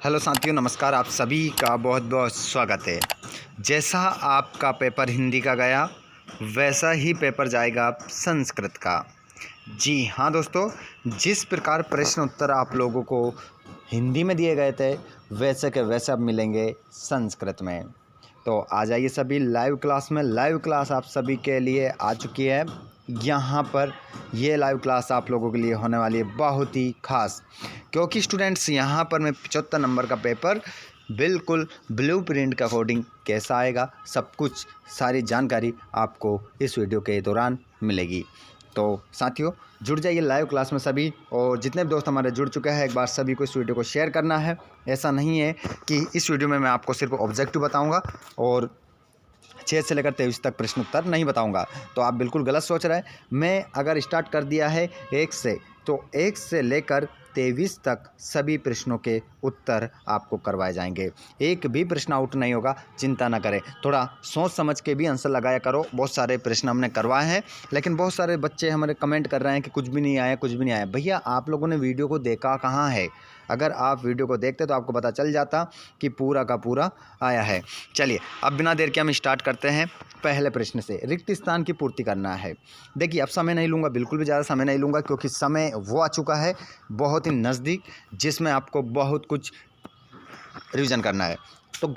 Hello साथियों, नमस्कार। आप सभी का बहुत बहुत स्वागत है। जैसा आपका पेपर हिंदी का गया वैसा ही पेपर जाएगा संस्कृत का। जी हाँ दोस्तों, जिस प्रकार प्रश्न उत्तर आप लोगों को हिंदी में दिए गए थे वैसे के वैसे अब मिलेंगे संस्कृत में। तो आ जाइए सभी लाइव क्लास में। लाइव क्लास आप सभी के लिए आ चुकी है। यहाँ पर ये लाइव क्लास आप लोगों के लिए होने वाली है बहुत ही खास, क्योंकि स्टूडेंट्स यहाँ पर मैं 75 नंबर का पेपर बिल्कुल ब्लूप्रिंट के अकॉर्डिंग कैसा आएगा, सब कुछ सारी जानकारी आपको इस वीडियो के दौरान मिलेगी। तो साथियों जुड़ जाइए लाइव क्लास में सभी, और जितने भी दोस्त हमारे जुड़ चुके हैं एक बार सभी को इस वीडियो को शेयर करना है। ऐसा नहीं है कि इस वीडियो में मैं आपको सिर्फ ऑब्जेक्टिव बताऊँगा और 6 से लेकर 23 तक प्रश्न उत्तर नहीं बताऊंगा, तो आप बिल्कुल गलत सोच रहे हैं। मैं अगर स्टार्ट कर दिया है 1 से, तो 1 से लेकर 23 तक सभी प्रश्नों के उत्तर आपको करवाए जाएंगे। एक भी प्रश्न आउट नहीं होगा, चिंता ना करें। थोड़ा सोच समझ के भी आंसर लगाया करो। बहुत सारे प्रश्न हमने करवाए हैं, लेकिन बहुत सारे बच्चे हमारे कमेंट कर रहे हैं कि कुछ भी नहीं आया, कुछ भी नहीं आया। भैया आप लोगों ने वीडियो को देखा कहाँ है? अगर आप वीडियो को देखते तो आपको पता चल जाता कि पूरा का पूरा आया है। चलिए अब बिना देर के हम स्टार्ट करते हैं पहले प्रश्न से। रिक्त स्थान की पूर्ति करना है। देखिए अब समय नहीं लूँगा, बिल्कुल भी ज़्यादा समय नहीं लूँगा, क्योंकि समय वो आ चुका है बहुत ही नज़दीक जिसमें आपको बहुत कुछ रिवीजन करना है। तो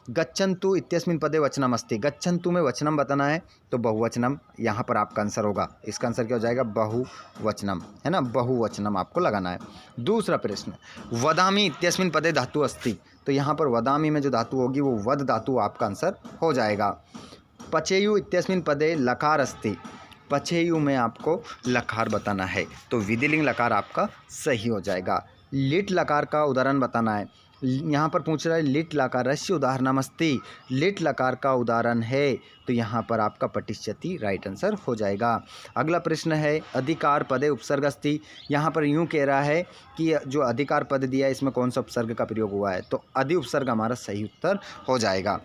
गच्छन्तु इत्यस्मिन् पदे वचनम अस्ति। गच्छन्तु में वचनम बताना है, तो बहुवचनम यहाँ पर आपका आंसर होगा। इसका आंसर क्या हो जाएगा? बहुवचनम, है ना, बहुवचनम आपको लगाना है। दूसरा प्रश्न, वदामि इत्यस्मिन् पदे धातु अस्ति। तो यहाँ पर वदामि में जो धातु होगी वो वद धातु आपका आंसर हो जाएगा। पचेयु इत्यस्मिन् पदे लकार अस्ति। पचेयु में आपको लकार बताना है, तो विधिलिंग लकार आपका सही हो जाएगा। लिट लकार का उदाहरण बताना है। यहाँ पर पूछ रहा है लिट लकारस्य उदाहरणमस्ति। लिट लकार का उदाहरण है, तो यहाँ पर आपका पटिष्यति राइट आंसर हो जाएगा। अगला प्रश्न है अधिकार पदे उपसर्ग अस्ति। यहाँ पर यूँ कह रहा है कि जो अधिकार पद दिया है इसमें कौन सा उपसर्ग का प्रयोग हुआ है, तो अधि उपसर्ग हमारा सही उत्तर हो जाएगा।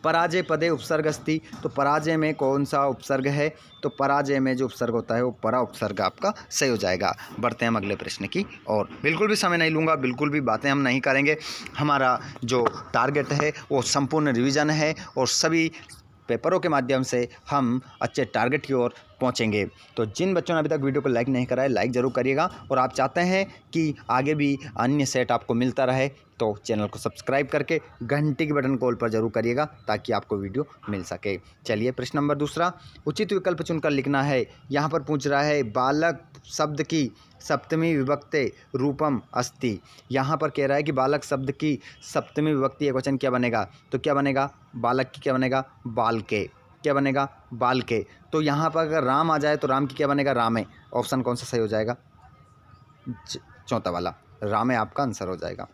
पराजय पदे उपसर्ग अस्ति। तो पराजय में कौन सा उपसर्ग है, तो पराजय में जो उपसर्ग होता है वो परा उपसर्ग आपका सही हो जाएगा। बढ़ते हैं हम अगले प्रश्न की और। बिल्कुल भी समय नहीं लूँगा, बिल्कुल भी बातें हम नहीं करेंगे। हमारा जो टारगेट है वो संपूर्ण रिवीजन है और सभी पेपरों के माध्यम से हम अच्छे टारगेट की ओर पहुंचेंगे। तो जिन बच्चों ने अभी तक वीडियो को लाइक नहीं करा है, लाइक ज़रूर करिएगा, और आप चाहते हैं कि आगे भी अन्य सेट आपको मिलता रहे तो चैनल को सब्सक्राइब करके घंटी के बटन को ऑल पर जरूर करिएगा ताकि आपको वीडियो मिल सके। चलिए प्रश्न नंबर दूसरा, उचित विकल्प चुनकर लिखना है। यहाँ पर पूछ रहा है बालक शब्द की सप्तमी विभक्ति रूपम अस्ति। यहाँ पर कह रहा है कि बालक शब्द की सप्तमी विभक्ति एकवचन क्या बनेगा, तो क्या बनेगा? बालक की क्या बनेगा? बाल के। क्या बनेगा? बाल के। तो यहाँ पर अगर राम आ जाए तो राम की क्या बनेगा? रामे। ऑप्शन कौन सा सही हो जाएगा? चौथा वाला रामे आपका आंसर हो जाएगा।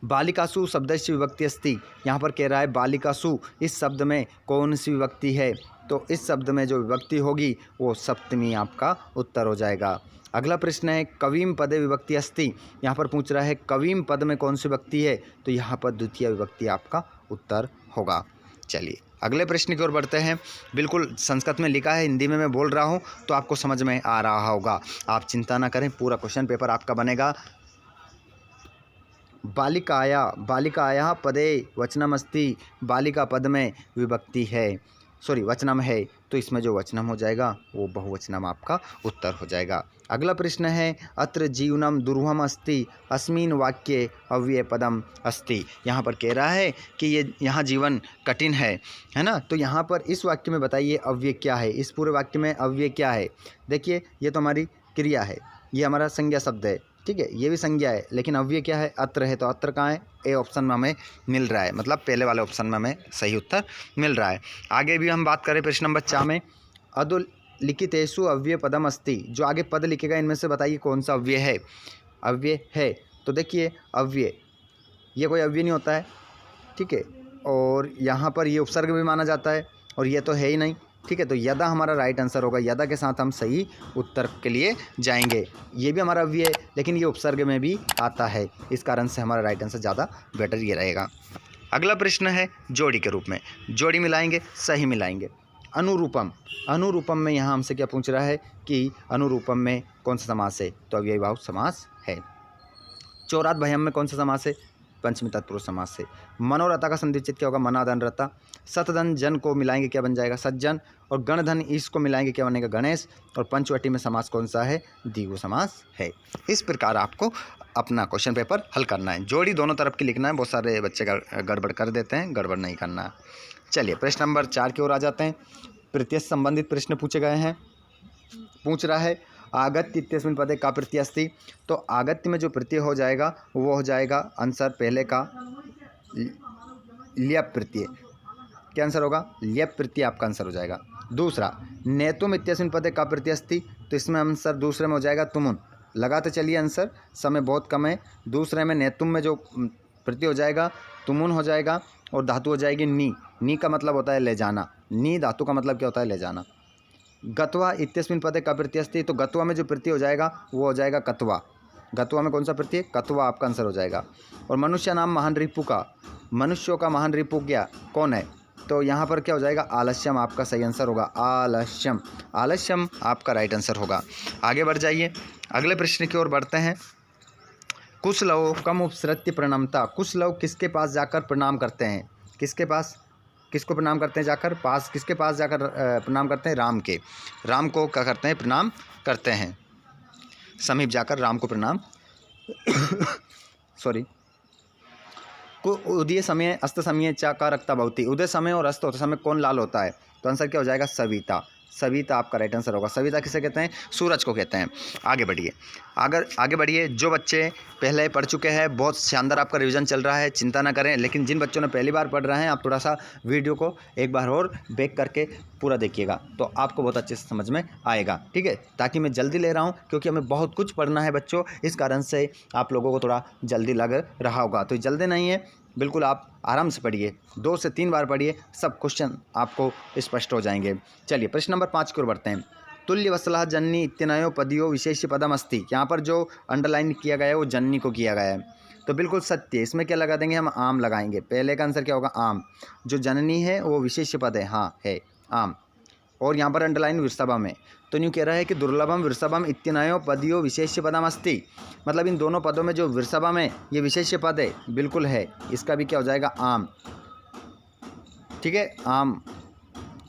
बालिकासु शब्दस्य विभक्ति अस्ति। यहाँ पर कह रहा है बालिकासु इस शब्द में कौन सी विभक्ति है, तो इस शब्द में जो विभक्ति होगी वो सप्तमी आपका उत्तर हो जाएगा। अगला प्रश्न है कवीम पदे विभक्ति अस्ति। यहाँ पर पूछ रहा है कवीम पद में कौन सी विभक्ति है, तो यहाँ पर द्वितीय विभक्ति आपका उत्तर होगा। चलिए अगले प्रश्न की ओर बढ़ते हैं। बिल्कुल संस्कृत में लिखा है, हिंदी में मैं बोल रहा हूँ तो आपको समझ में आ रहा होगा। आप चिंता ना करें, पूरा क्वेश्चन पेपर आपका बनेगा। बालिकाया पदे वचनमस्ति। बालिका पद में विभक्ति है, सॉरी वचनम है, तो इसमें जो वचनम हो जाएगा वो बहुवचनम आपका उत्तर हो जाएगा। अगला प्रश्न है अत्र जीवनम दुर्वहम अस्ति अस्मिन् वाक्ये अव्यय पदम अस्ति। यहाँ पर कह रहा है कि ये यहाँ जीवन कठिन है ना, तो यहाँ पर इस वाक्य में बताइए अव्यय क्या है, इस पूरे वाक्य में अव्यय क्या है। देखिए ये तो हमारी क्रिया है, ये हमारा संज्ञा शब्द है, ठीक है, ये भी संज्ञा है, लेकिन अव्यय क्या है? अत्र है, तो अत्र कहाँ है? ए ऑप्शन में हमें मिल रहा है, मतलब पहले वाले ऑप्शन में हमें सही उत्तर मिल रहा है। आगे भी हम बात करें प्रश्न नंबर 4 में, अधोलिखितेषु अव्यय पदम अस्ति। जो आगे पद लिखेगा इनमें से बताइए कौन सा अव्यय है। अव्यय है, तो देखिए अव्यय ये कोई अव्यय नहीं होता है, ठीक है, और यहाँ पर ये उपसर्ग भी माना जाता है और ये तो है ही नहीं, ठीक है, तो यदा हमारा राइट आंसर होगा। यदा के साथ हम सही उत्तर के लिए जाएंगे। ये भी हमारा अव्यय है, लेकिन ये उपसर्ग में भी आता है, इस कारण से हमारा राइट आंसर ज़्यादा बेटर ये रहेगा। अगला प्रश्न है जोड़ी के रूप में, जोड़ी मिलाएंगे, सही मिलाएंगे। अनुरूपम, अनुरूपम में यहाँ हमसे क्या पूछ रहा है कि अनुरूपम में कौन सा समास है, तो अव्ययीभाव समास है। चौरात भयम में कौन सा समास है? पंचमी तत्पुरुष समास से। मनोरथा का संधिचित क्या होगा? मनाधन रता। सतधन जन को मिलाएंगे क्या बन जाएगा? सज्जन। और गणधन ईश को मिलाएंगे क्या बनेगा? गणेश। और पंचवटी में समास कौन सा है? द्विगु समास है। इस प्रकार आपको अपना क्वेश्चन पेपर हल करना है। जोड़ी दोनों तरफ की लिखना है। बहुत सारे बच्चे गड़बड़ कर देते हैं, गड़बड़ नहीं करना है। चलिए प्रश्न नंबर 4 की ओर आ जाते हैं। प्रत्यय से संबंधित प्रश्न पूछे गए हैं। पूछ रहा है आगत्य इत्यस्मिन् पदे का प्रत्यय अस्ति। तो आगत्य में जो प्रत्यय हो जाएगा वो हो जाएगा आंसर पहले का ल्यप प्रत्यय। क्या आंसर होगा? ल्यप प्रत्यय आपका आंसर हो जाएगा। दूसरा नेतुम इत्यस्मिन् पदे का प्रत्यय अस्ति। तो इसमें आंसर दूसरे में हो जाएगा तुमुन। लगाते चलिए आंसर, समय बहुत कम है। दूसरे में नेतुम में जो प्रत्यय हो जाएगा तुमुन हो जाएगा और धातु हो जाएगी नी। नी का मतलब होता है ले जाना। नी धातु का मतलब क्या होता है? ले जाना। गत्वा इत्यस्मिन् पदे का प्रत्यय अस्ति। तो गत्वा में जो प्रत्यय हो जाएगा वो हो जाएगा कत्वा। गत्वा में कौन सा प्रत्यय? कत्वा आपका आंसर हो जाएगा। और मनुष्य नाम महान रिपु का, मनुष्यों का महान रिपु क्या कौन है? तो यहाँ पर क्या हो जाएगा? आलस्यम आपका सही आंसर होगा। आलस्यम, आलस्यम आपका राइट आंसर होगा। आगे बढ़ जाइए, अगले प्रश्न की ओर बढ़ते हैं। कुशलव कम उपसृत्य प्रणमता। कुशलव किसके पास जाकर प्रणाम करते हैं? किसके पास, किसको प्रणाम करते हैं जाकर? पास, किसके पास जाकर प्रणाम करते हैं? राम के। राम को क्या करते हैं? प्रणाम करते हैं। समीप जाकर राम को प्रणाम सॉरी। को उदय समय अस्त समय चा का रक्ता भवती। उदय समय और अस्त होते समय कौन लाल होता है? तो आंसर क्या हो जाएगा? सविता। सविता आपका राइट आंसर होगा। सविता किसे कहते हैं? सूरज को कहते हैं। आगे बढ़िए, आगे बढ़िए। जो बच्चे पहले पढ़ चुके हैं, बहुत शानदार आपका रिवीजन चल रहा है, चिंता ना करें। लेकिन जिन बच्चों ने पहली बार पढ़ रहे हैं, आप थोड़ा सा वीडियो को एक बार और बैक करके पूरा देखिएगा तो आपको बहुत अच्छे से समझ में आएगा। ठीक है, ताकि मैं जल्दी ले रहा हूँ क्योंकि हमें बहुत कुछ पढ़ना है बच्चों, इस कारण से आप लोगों को थोड़ा जल्दी लग रहा होगा। तो जल्दी नहीं है, बिल्कुल आप आराम से पढ़िए, 2 से 3 बार पढ़िए, सब क्वेश्चन आपको स्पष्ट हो जाएंगे। चलिए प्रश्न नंबर 5 की ओर बढ़ते हैं। तुल्य वसलः जन्नी इत्यनयो पदियो विशेष पदम अस्ति। यहाँ पर जो अंडरलाइन किया गया है वो जन्नी को किया गया है, तो बिल्कुल सत्य। इसमें क्या लगा देंगे हम? आम लगाएंगे। पहले का आंसर क्या होगा? आम। जो जननी है वो विशेष पद है, हाँ है आम। और यहाँ पर अंडरलाइन विरसभम है, तो यूँ कह रहा है कि दुर्लभम विरसभम इत्यनयो पदियो विशेष पदम अस्ति। मतलब इन दोनों पदों में जो विरसभम है ये विशेष पद है, बिल्कुल है। इसका भी क्या हो जाएगा? आम। ठीक है, आम।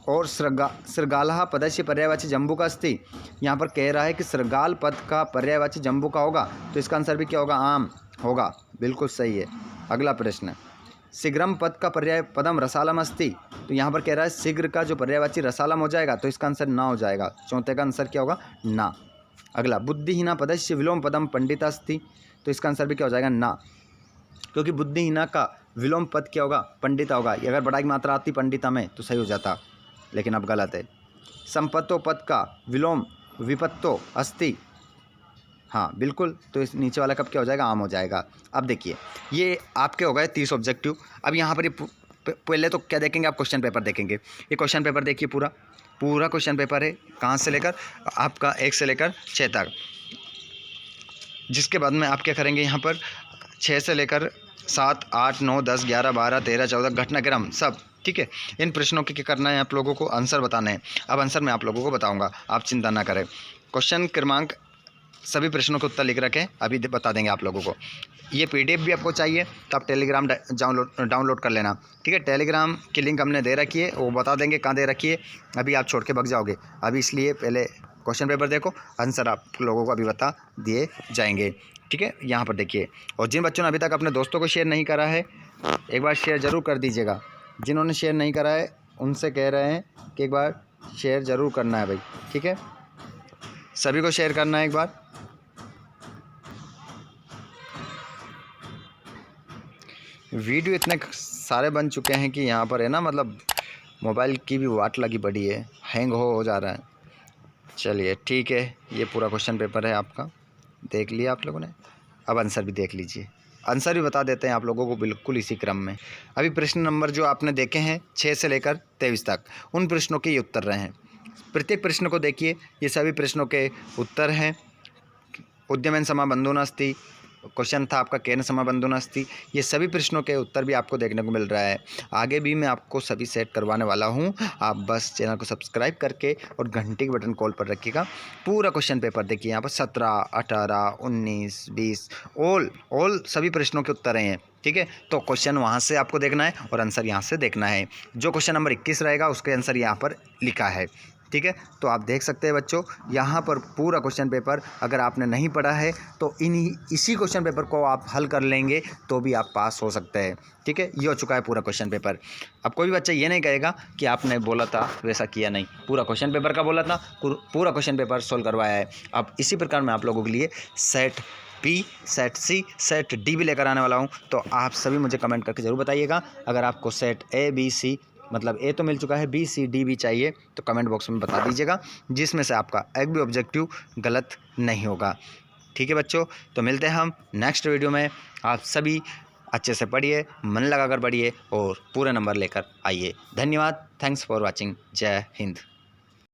और सृगालः पदस्य पर्यायवाची जम्बू का अस्ति। यहाँ पर कह रहा है कि सृगाल पद का पर्यायवाची जम्बू का होगा, तो इसका आंसर भी क्या होगा? आम होगा, बिल्कुल सही है। अगला प्रश्न, शीघ्रम पद का पर्याय पदम रसालम अस्ति। तो यहाँ पर कह रहा है शीघ्र का जो पर्यायवाची रसालम हो जाएगा, तो इसका आंसर ना हो जाएगा। चौथे का आंसर क्या होगा? ना। अगला, बुद्धिहीना पदस्य विलोम पदम पंडिता अस्ति। तो इसका आंसर भी क्या हो जाएगा? ना, क्योंकि बुद्धिहीना का विलोम पद क्या होगा? पंडिता होगा। अगर बड़ा की मात्रा आती पंडिता में तो सही हो जाता, लेकिन अब गलत है। संपत्तो पद का विलोम विपत्तो अस्ति। हाँ बिल्कुल, तो इस नीचे वाला कब क्या हो जाएगा? आम हो जाएगा। अब देखिए, ये आपके हो गए 30 ऑब्जेक्टिव। अब यहाँ पर पहले तो क्या देखेंगे आप? क्वेश्चन पेपर देखेंगे। ये क्वेश्चन पेपर देखिए, पूरा क्वेश्चन पेपर है, कहाँ से लेकर आपका 1 से लेकर 6 तक। जिसके बाद में आप क्या करेंगे? यहाँ पर 6 से लेकर 7, 8, 9, 10, 11, 12, 13, 14 घटनाक्रम सब। ठीक है, इन प्रश्नों के क्या करना है? आप लोगों को आंसर बताने हैं। अब आंसर मैं आप लोगों को बताऊंगा, आप चिंता ना करें। क्वेश्चन क्रमांक सभी प्रश्नों के उत्तर लिख रखें, अभी बता देंगे आप लोगों को। ये PDF भी आपको चाहिए तो आप टेलीग्राम डाउनलोड कर लेना। ठीक है, टेलीग्राम की लिंक हमने दे रखी है, वो बता देंगे कहाँ दे रखी है। अभी आप छोड़ के भाग जाओगे, अभी इसलिए पहले क्वेश्चन पेपर देखो, आंसर आप लोगों को अभी बता दिए जाएंगे। ठीक है, यहाँ पर देखिए। और जिन बच्चों ने अभी तक अपने दोस्तों को शेयर नहीं करा है, एक बार शेयर ज़रूर कर दीजिएगा। जिन्होंने शेयर नहीं करा है उनसे कह रहे हैं कि एक बार शेयर ज़रूर करना है भाई। ठीक है, सभी को शेयर करना है एक बार। वीडियो इतने सारे बन चुके हैं कि यहाँ पर है ना, मतलब मोबाइल की भी वाट लगी पड़ी है, हैंग हो जा रहा है। चलिए ठीक है, ये पूरा क्वेश्चन पेपर है आपका, देख लिया आप लोगों ने। अब आंसर भी देख लीजिए, आंसर भी बता देते हैं आप लोगों को बिल्कुल इसी क्रम में। अभी प्रश्न नंबर जो आपने देखे हैं 6 से लेकर 23 तक, उन प्रश्नों के ये उत्तर रहे हैं। प्रत्येक प्रश्न को देखिए, ये सभी प्रश्नों के उत्तर हैं। उद्यमन समा बंधो नास्ति, क्वेश्चन था आपका केन समबंधोनास्ति, ये सभी प्रश्नों के उत्तर भी आपको देखने को मिल रहा है। आगे भी मैं आपको सभी सेट करवाने वाला हूँ। आप बस चैनल को सब्सक्राइब करके और घंटे के बटन कॉल पर रखिएगा। पूरा क्वेश्चन पेपर देखिए, यहाँ पर 17, 18, 19, 20 ऑल सभी प्रश्नों के उत्तर हैं। ठीक है, तो क्वेश्चन वहाँ से आपको देखना है और आंसर यहाँ से देखना है। जो क्वेश्चन नंबर 21 रहेगा उसके आंसर यहाँ पर लिखा है। ठीक है, तो आप देख सकते हैं बच्चों, यहाँ पर पूरा क्वेश्चन पेपर अगर आपने नहीं पढ़ा है तो इसी क्वेश्चन पेपर को आप हल कर लेंगे तो भी आप पास हो सकते हैं। ठीक है, ये हो चुका है पूरा क्वेश्चन पेपर। अब कोई भी बच्चा ये नहीं कहेगा कि आपने बोला था वैसा किया नहीं, पूरा क्वेश्चन पेपर का बोला था, पूरा क्वेश्चन पेपर सोल्व करवाया है। अब इसी प्रकार मैं आप लोगों के लिए सेट बी, सेट सी, सेट डी भी लेकर आने वाला हूं। तो आप सभी मुझे कमेंट करके ज़रूर बताइएगा। अगर आपको सेट ए बी सी, मतलब ए तो मिल चुका है, बी सी डी भी चाहिए तो कमेंट बॉक्स में बता दीजिएगा, जिसमें से आपका एक भी ऑब्जेक्टिव गलत नहीं होगा। ठीक है बच्चों, तो मिलते हैं हम नेक्स्ट वीडियो में। आप सभी अच्छे से पढ़िए, मन लगाकर पढ़िए और पूरे नंबर लेकर आइए। धन्यवाद, थैंक्स फॉर वॉचिंग। जय हिंद।